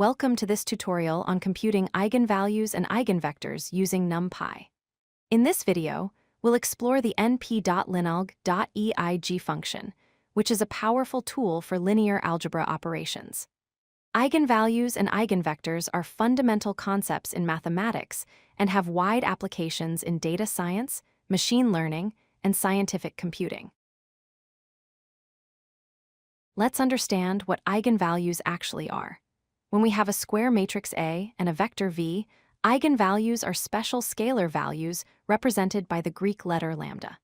Welcome to this tutorial on computing eigenvalues and eigenvectors using NumPy. In this video, we'll explore the np.linalg.eig function, which is a powerful tool for linear algebra operations. Eigenvalues and eigenvectors are fundamental concepts in mathematics and have wide applications in data science, machine learning, and scientific computing. Let's understand what eigenvalues actually are. When we have a square matrix A and a vector V, eigenvalues are special scalar values represented by the Greek letter lambda.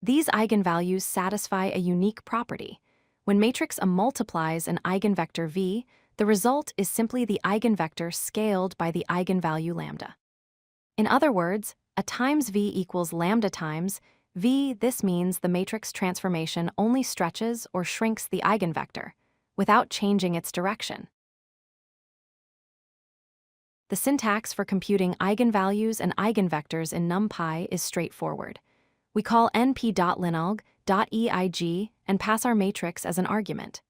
These eigenvalues satisfy a unique property. When matrix A multiplies an eigenvector V, the result is simply the eigenvector scaled by the eigenvalue lambda. In other words, a times V equals lambda times V. This means the matrix transformation only stretches or shrinks the eigenvector, without changing its direction. The syntax for computing eigenvalues and eigenvectors in NumPy is straightforward. We call np.linalg.eig and pass our matrix as an argument.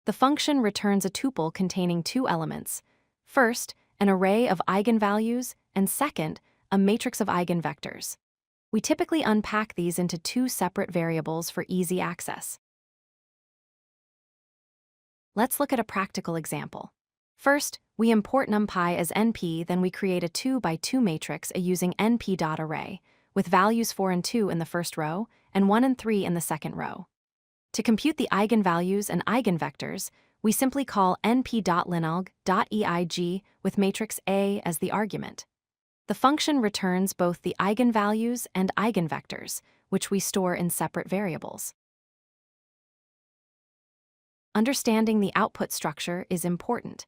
The function returns a tuple containing two elements. First, an array of eigenvalues, and second, a matrix of eigenvectors. We typically unpack these into two separate variables for easy access. Let's look at a practical example. First, we import NumPy as np, then we create a 2 by 2 matrix using np.array, with values 4 and 2 in the first row and 1 and 3 in the second row. To compute the eigenvalues and eigenvectors, we simply call np.linalg.eig with matrix A as the argument. The function returns both the eigenvalues and eigenvectors, which we store in separate variables. Understanding the output structure is important.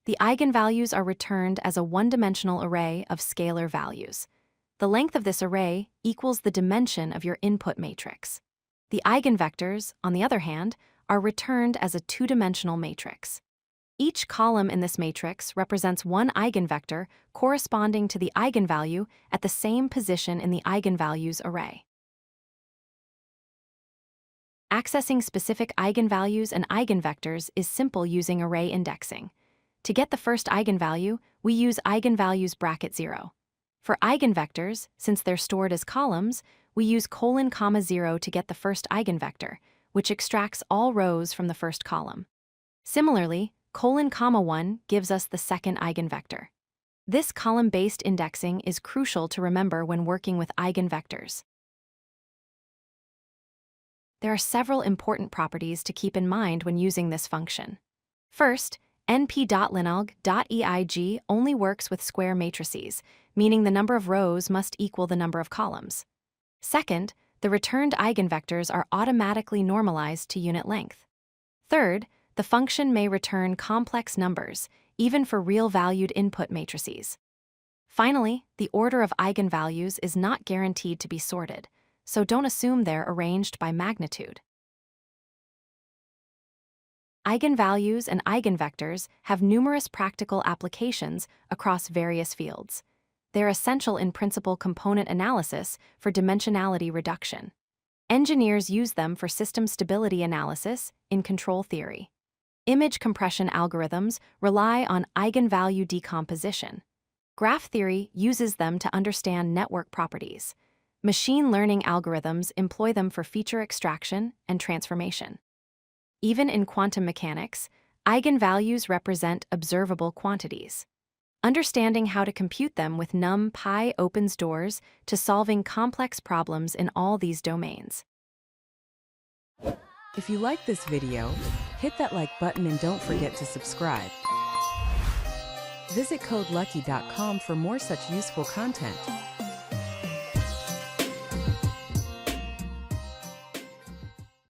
The eigenvalues are returned as a one-dimensional array of scalar values. The length of this array equals the dimension of your input matrix. The eigenvectors, on the other hand, are returned as a two-dimensional matrix. Each column in this matrix represents one eigenvector corresponding to the eigenvalue at the same position in the eigenvalues array. Accessing specific eigenvalues and eigenvectors is simple using array indexing. To get the first eigenvalue, we use eigenvalues bracket 0. For eigenvectors, since they're stored as columns, we use : 0 to get the first eigenvector, which extracts all rows from the first column. Similarly, : 1 gives us the second eigenvector. This column-based indexing is crucial to remember when working with eigenvectors. There are several important properties to keep in mind when using this function. First, np.linalg.eig only works with square matrices, meaning the number of rows must equal the number of columns. Second, the returned eigenvectors are automatically normalized to unit length. Third, the function may return complex numbers, even for real-valued input matrices. Finally, the order of eigenvalues is not guaranteed to be sorted, so don't assume they're arranged by magnitude. Eigenvalues and eigenvectors have numerous practical applications across various fields. They're essential in principal component analysis for dimensionality reduction. Engineers use them for system stability analysis in control theory. Image compression algorithms rely on eigenvalue decomposition. Graph theory uses them to understand network properties. Machine learning algorithms employ them for feature extraction and transformation. Even in quantum mechanics, eigenvalues represent observable quantities. Understanding how to compute them with NumPy opens doors to solving complex problems in all these domains. If you like this video, hit that like button and don't forget to subscribe. Visit codelucky.com for more such useful content.